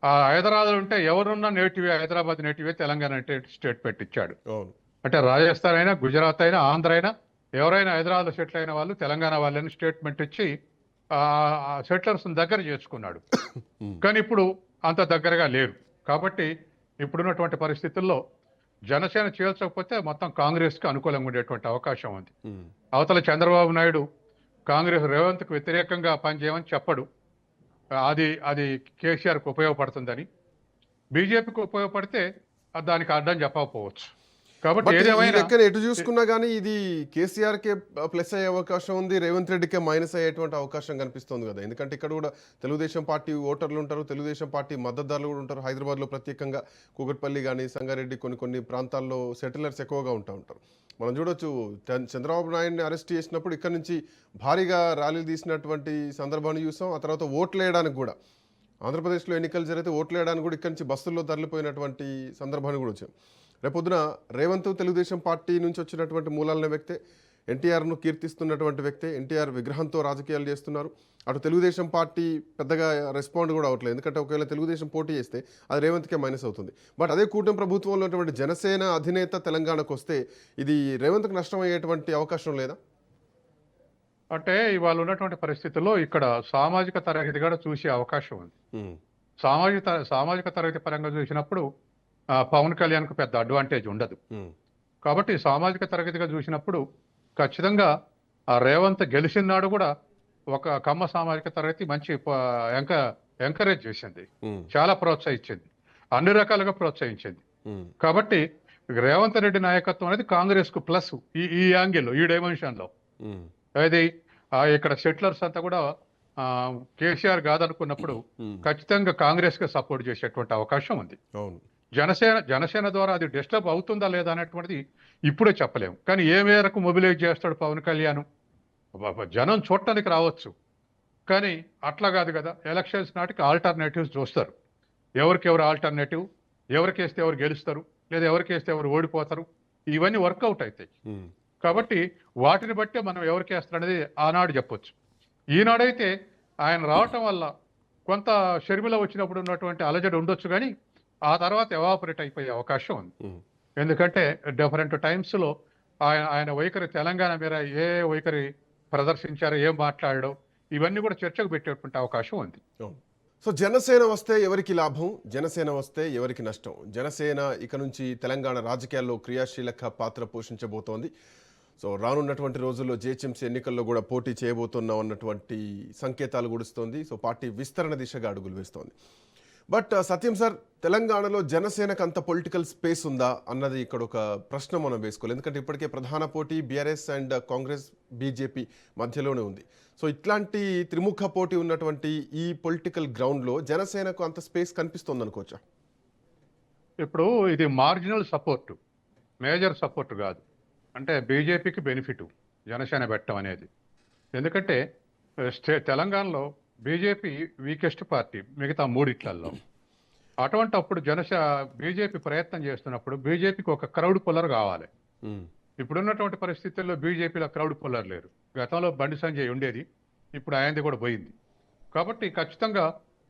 ఆ హైదరాబాద్ ఉంటే ఎవరున్నా నేటివే, హైదరాబాద్ నేటివే, తెలంగాణ స్టేట్ పెట్టించాడు. అవును. అంటే రాజస్థాన్ అయినా, గుజరాత్ అయినా, ఆంధ్ర అయినా, ఎవరైనా హైదరాబాద్ సెటిల్ అయిన వాళ్ళు తెలంగాణ వాళ్ళని స్టేట్మెంట్ ఇచ్చి సెటిలర్స్ దగ్గర చేసుకున్నాడు. కానీ ఇప్పుడు అంత దగ్గరగా లేరు. కాబట్టి ఇప్పుడున్నటువంటి పరిస్థితుల్లో జనసేన చేల్చకపోతే మొత్తం కాంగ్రెస్కి అనుకూలంగా ఉండేటువంటి అవకాశం ఉంది. అవతల చంద్రబాబు నాయుడు కాంగ్రెస్ రేవంత్కు వ్యతిరేకంగా పనిచేయమని చెప్పడు. అది అది కేసీఆర్కి ఉపయోగపడుతుందని. బీజేపీకి ఉపయోగపడితే దానికి అడ్డం చెప్పకపోవచ్చు. కాబట్టి బట్ ఈ ఏదేమైనా లెక్కన ఎటు చూసుకున్నా కానీ ఇది కేసీఆర్కే ప్లస్ అయ్యే అవకాశం ఉంది, రేవంత్ రెడ్డికే మైనస్ అయ్యేటువంటి అవకాశం కనిపిస్తుంది కదా. ఎందుకంటే ఇక్కడ కూడా తెలుగుదేశం పార్టీ ఓటర్లు ఉంటారు, తెలుగుదేశం పార్టీ మద్దతుదారులు కూడా ఉంటారు. హైదరాబాద్లో ప్రత్యేకంగా కూకట్పల్లి కానీ సంగారెడ్డి కొన్ని ప్రాంతాల్లో సెటిలర్స్ ఎక్కువగా ఉంటారు. మనం చూడొచ్చు చంద్రబాబు నాయుడిని అరెస్ట్ చేసినప్పుడు ఇక్కడ నుంచి భారీగా ర్యాలీలు తీసినటువంటి సందర్భాన్ని చూసాం. ఆ తర్వాత ఓట్లు వేయడానికి కూడా ఆంధ్రప్రదేశ్లో ఎన్నికలు జరిగితే ఓట్లు వేయడానికి కూడా ఇక్కడి నుంచి బస్సుల్లో తరలిపోయినటువంటి సందర్భాన్ని కూడా వచ్చాం. రేపొద్దున రేవంత్ తెలుగుదేశం పార్టీ నుంచి వచ్చినటువంటి మూలాలనే వ్యక్తే, ఎన్టీఆర్ను కీర్తిస్తున్నటువంటి వ్యక్తే, ఎన్టీఆర్ విగ్రహంతో రాజకీయాలు చేస్తున్నారు. అటు తెలుగుదేశం పార్టీ పెద్దగా రెస్పాండ్ కూడా అవ్వట్లేదు. ఎందుకంటే ఒకవేళ తెలుగుదేశం పోటీ చేస్తే అది రేవంత్కే మైనస్ అవుతుంది. బట్ అదే కూటమి ప్రభుత్వంలో ఉన్నటువంటి జనసేన అధినేత తెలంగాణకు వస్తే ఇది రేవంత్కి నష్టం అయ్యేటువంటి అవకాశం లేదా? అంటే ఇవాళ ఉన్నటువంటి పరిస్థితుల్లో ఇక్కడ సామాజిక తరగతి కూడా చూసే అవకాశం ఉంది. సామాజిక తరగతి పరంగా చూసినప్పుడు పవన్ కళ్యాణ్కు పెద్ద అడ్వాంటేజ్ ఉండదు. కాబట్టి సామాజిక తరగతిగా చూసినప్పుడు ఖచ్చితంగా రేవంత్ గెలిచిన నాడు కూడా ఒక కమ్మ సామాజిక తరగతి మంచి ఎంకరేజ్ చేసింది, చాలా ప్రోత్సహించింది, అన్ని రకాలుగా ప్రోత్సహించింది. కాబట్టి రేవంత్ రెడ్డి నాయకత్వం అనేది కాంగ్రెస్ కు ప్లస్ ఈ యాంగిల్, ఈ డైమెన్షన్ లో. అది ఇక్కడ సెటిలర్స్ అంతా కూడా కేసీఆర్ కాదనుకున్నప్పుడు ఖచ్చితంగా కాంగ్రెస్ కి సపోర్ట్ చేసేటువంటి అవకాశం ఉంది. జనసేన ద్వారా అది డిస్టర్బ్ అవుతుందా లేదా అనేటువంటిది ఇప్పుడే చెప్పలేము. కానీ ఏ మేరకు మొబిలైజ్ చేస్తాడు పవన్ కళ్యాణ్, జనం చూడటానికి రావచ్చు, కానీ అట్లా కాదు కదా. ఎలక్షన్స్ నాటికి ఆల్టర్నేటివ్స్ చూస్తారు. ఎవరికెవరు ఆల్టర్నేటివ్, ఎవరికేస్తే ఎవరు గెలుస్తారు, లేదా ఎవరికేస్తే ఎవరు ఓడిపోతారు, ఇవన్నీ వర్కౌట్ అవుతాయి. కాబట్టి వాటిని బట్టే మనం ఎవరికేస్తారనేది ఆనాడు చెప్పొచ్చు. ఈనాడైతే ఆయన రావటం వల్ల కొంత షర్మిల వచ్చినప్పుడు ఉన్నటువంటి అలజడి ఉండొచ్చు, కానీ ఆ తర్వాత ఎవాపరేట్ అయిపోయే అవకాశం ఉంది. ఎందుకంటే డిఫరెంట్ టైమ్స్లో ఆయన వైఖరి తెలంగాణ మీద ఏ వైఖరి ప్రదర్శించారో, ఏం మాట్లాడడం, ఇవన్నీ కూడా చర్చకు పెట్టేటువంటి అవకాశం ఉంది. సో జనసేన వస్తే ఎవరికి లాభం, జనసేన వస్తే ఎవరికి నష్టం? జనసేన ఇక నుంచి తెలంగాణ రాజకీయాల్లో క్రియాశీలక పాత్ర పోషించబోతోంది. సో రానున్నటువంటి రోజుల్లో జిహెచ్ఎంసీ ఎన్నికల్లో కూడా పోటీ చేయబోతున్నాం అన్నటువంటి సంకేతాలు గుడుస్తోంది. సో పార్టీ విస్తరణ దిశగా అడుగులు వేస్తోంది. బట్ సత్యం సార్, తెలంగాణలో జనసేనకు అంత పొలిటికల్ స్పేస్ ఉందా అన్నది ఇక్కడ ఒక ప్రశ్న మనం వేసుకోవాలి. ఎందుకంటే ఇప్పటికే ప్రధాన పోటీ బీఆర్ఎస్ అండ్ కాంగ్రెస్ బీజేపీ మధ్యలోనే ఉంది. సో ఇట్లాంటి త్రిముఖ పోటీ ఉన్నటువంటి ఈ పొలిటికల్ గ్రౌండ్లో జనసేనకు అంత స్పేస్ కనిపిస్తుంది అనుకోవచ్చా? ఇప్పుడు ఇది మార్జినల్ సపోర్టు, మేజర్ సపోర్ట్ కాదు. అంటే బీజేపీకి బెనిఫిట్ జనసేన పెట్టడం అనేది. ఎందుకంటే తెలంగాణలో బీజేపీ వీకెస్ట్ పార్టీ మిగతా మూడిట్లలో. అటువంటి అప్పుడు బీజేపీ ప్రయత్నం చేస్తున్నప్పుడు బీజేపీకి ఒక క్రౌడ్ పుల్లర్ కావాలి. ఇప్పుడున్నటువంటి పరిస్థితుల్లో బీజేపీలో క్రౌడ్ పుల్లర్ లేరు. గతంలో బండి సంజయ్ ఉండేది, ఇప్పుడు ఆయనది కూడా పోయింది. కాబట్టి ఖచ్చితంగా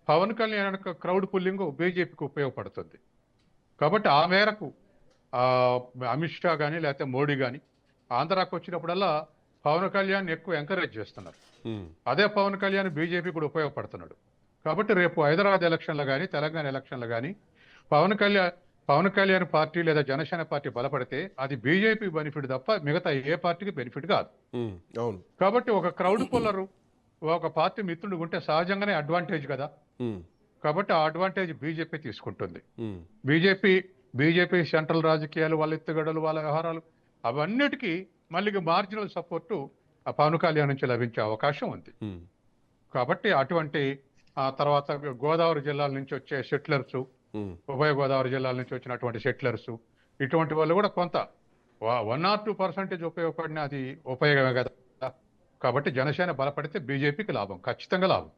పవన్ కళ్యాణ్ క్రౌడ్ పుల్లింగ్ బీజేపీకి ఉపయోగపడుతుంది. కాబట్టి ఆ మేరకు అమిత్ షా కానీ లేకపోతే మోడీ కానీ ఆంధ్రాకు వచ్చినప్పుడల్లా పవన్ కళ్యాణ్ ఎక్కువ ఎంకరేజ్ చేస్తున్నారు. అదే పవన్ కళ్యాణ్ బీజేపీ కూడా ఉపయోగపడుతున్నాడు. కాబట్టి రేపు హైదరాబాద్ ఎలక్షన్లు కానీ తెలంగాణ ఎలక్షన్లు కానీ పవన్ కళ్యాణ్ పార్టీ లేదా జనసేన పార్టీ బలపడితే అది బీజేపీ బెనిఫిట్ తప్ప మిగతా ఏ పార్టీకి బెనిఫిట్ కాదు. కాబట్టి ఒక క్రౌడ్ పుల్లరు ఒక పార్టీ మిత్రుడు ఉంటే సహజంగానే అడ్వాంటేజ్ కదా. కాబట్టి ఆ అడ్వాంటేజ్ బీజేపీ తీసుకుంటుంది. బీజేపీ సెంట్రల్ రాజకీయాలు, వాళ్ళ ఎత్తుగడలు, వాళ్ళ వ్యవహారాలు, అవన్నిటికీ మళ్ళీ మార్జినల్ సపోర్టు పవన్ కళ్యాణ్ నుంచి లభించే అవకాశం ఉంది. కాబట్టి అటువంటి తర్వాత గోదావరి జిల్లాల నుంచి వచ్చే సెటిలర్స్, ఉభయ గోదావరి జిల్లాల నుంచి వచ్చినటువంటి సెటిలర్స్, ఇటువంటి వాళ్ళు కూడా కొంత 1 or 2% ఉపయోగపడిన అది ఉపయోగమే కదా. కాబట్టి జనసేన బలపడితే బీజేపీకి లాభం, ఖచ్చితంగా లాభం.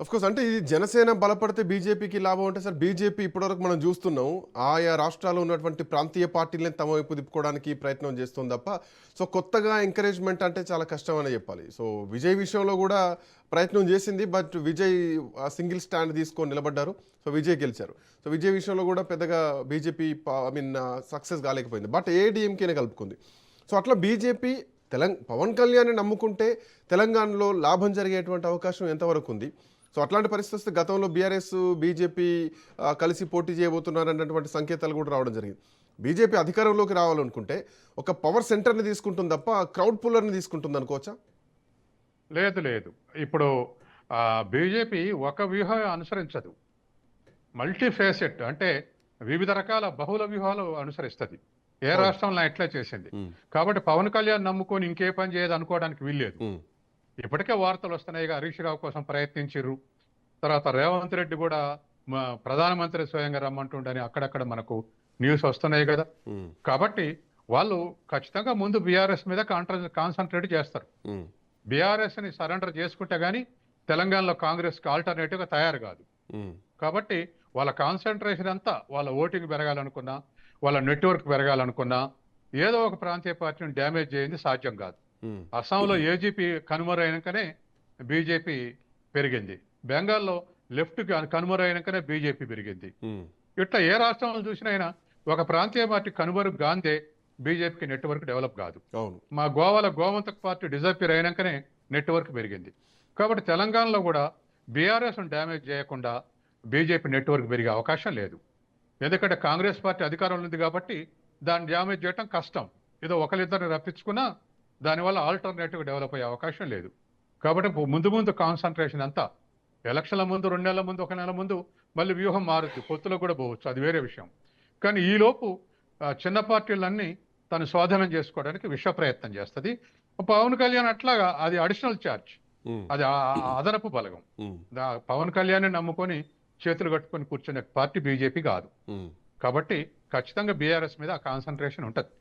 అఫ్ కోర్స్ అంటే ఇది జనసేన బలపడితే బీజేపీకి లాభం అంటే సార్ బీజేపీ ఇప్పటివరకు మనం చూస్తున్నాం ఆయా రాష్ట్రాల్లో ఉన్నటువంటి ప్రాంతీయ పార్టీలను తమ వైపు తిప్పుకోవడానికి ప్రయత్నం చేస్తుంది తప్ప సో కొత్తగా ఎంకరేజ్మెంట్ అంటే చాలా కష్టం అని చెప్పాలి. సో విజయ్ విషయంలో కూడా ప్రయత్నం చేసింది, బట్ విజయ్ సింగిల్ స్టాండ్ తీసుకొని నిలబడ్డారు. సో విజయ్ గెలిచారు. సో విజయ్ విషయంలో కూడా పెద్దగా బీజేపీ సక్సెస్ కాలేకపోయింది, బట్ ఏడీఎంకేనే కలుపుకుంది. సో అట్లా బీజేపీ పవన్ కళ్యాణ్ నమ్ముకుంటే తెలంగాణలో లాభం జరిగేటువంటి అవకాశం ఎంతవరకు ఉంది? సో అట్లాంటి పరిస్థితి వస్తే గతంలో బీఆర్ఎస్ బీజేపీ కలిసి పోటీ చేయబోతున్నారు అన్నటువంటి సంకేతాలు కూడా రావడం జరిగింది. బీజేపీ అధికారంలోకి రావాలనుకుంటే ఒక పవర్ సెంటర్ని తీసుకుంటుంది తప్ప క్రౌడ్ పుల్లర్ని తీసుకుంటుంది అనుకోవచ్చా? లేదు లేదు. ఇప్పుడు బీజేపీ ఒక వ్యూహం అనుసరించదు, మల్టీ ఫేసెట్ అంటే వివిధ రకాల బహుళ వ్యూహాలు అనుసరిస్తుంది. ఏ రాష్ట్రంలో ఎట్లా చేసింది. కాబట్టి పవన్ కళ్యాణ్ నమ్ముకొని ఇంకే పని చేయదు అనుకోవడానికి వీల్లేదు. ఇప్పటికే వార్తలు వస్తున్నాయి, హరీష్ రావు కోసం ప్రయత్నించారు. తర్వాత రేవంత్ రెడ్డి కూడా ప్రధానమంత్రి స్వయంగా రమ్మంటుండని అక్కడక్కడ మనకు న్యూస్ వస్తున్నాయి కదా. కాబట్టి వాళ్ళు ఖచ్చితంగా ముందు బీఆర్ఎస్ మీద కాన్సన్ట్రేట్ చేస్తారు. బీఆర్ఎస్ ని సరెండర్ చేసుకుంటే గానీ తెలంగాణలో కాంగ్రెస్ కి ఆల్టర్నేటివ్ గా తయారు కాదు. కాబట్టి వాళ్ళ కాన్సన్ట్రేషన్ అంతా వాళ్ళ ఓటింగ్ పెరగాలనుకున్నా, వాళ్ళ నెట్వర్క్ పెరగాలనుకున్నా, ఏదో ఒక ప్రాంతీయ పార్టీని డ్యామేజ్ చేయింది సాధ్యం కాదు. అస్సాంలో ఏజీపీ కనుమరైనాకనే బీజేపీ పెరిగింది. బెంగాల్లో లెఫ్ట్ కనుమరైనాకనే బీజేపీ పెరిగింది. ఇట్లా ఏ రాష్ట్రంలో చూసినైనా ఒక ప్రాంతీయ పార్టీ కనుమరుగు గాందే బీజేపీకి నెట్వర్క్ డెవలప్ కాదు. మా గోవాలో గోవంతక్ పార్టీ డిజపీర్ అయినాకనే నెట్వర్క్ పెరిగింది. కాబట్టి తెలంగాణలో కూడా బీఆర్ఎస్ డ్యామేజ్ చేయకుండా బీజేపీ నెట్వర్క్ పెరిగే అవకాశం లేదు. ఎందుకంటే కాంగ్రెస్ పార్టీ అధికారంలో ఉంది కాబట్టి దాన్ని డ్యామేజ్ చేయడం కష్టం. ఏదో ఒకరిద్దరిని రప్పించుకున్నా దానివల్ల ఆల్టర్నేటివ్ డెవలప్ అయ్యే అవకాశం లేదు. కాబట్టి ముందు కాన్సన్ట్రేషన్ అంతా ఎలక్షన్ల ముందు 2 నెలల ముందు 1 నెల ముందు మళ్ళీ వ్యూహం మారుద్ది, పొత్తులో కూడా పోవచ్చు, అది వేరే విషయం. కానీ ఈలోపు చిన్న పార్టీలన్నీ తను స్వాధీనం చేసుకోవడానికి విశ్వ ప్రయత్నం చేస్తుంది. పవన్ కళ్యాణ్ అట్లాగా అది అడిషనల్ ఛార్జ్, అది అదనపు బలగం. పవన్ కళ్యాణ్ నమ్ముకొని చేతులు కట్టుకొని కూర్చునే పార్టీ బీజేపీ కాదు. కాబట్టి ఖచ్చితంగా బీఆర్ఎస్ మీద కాన్సన్ట్రేషన్ ఉంటుంది.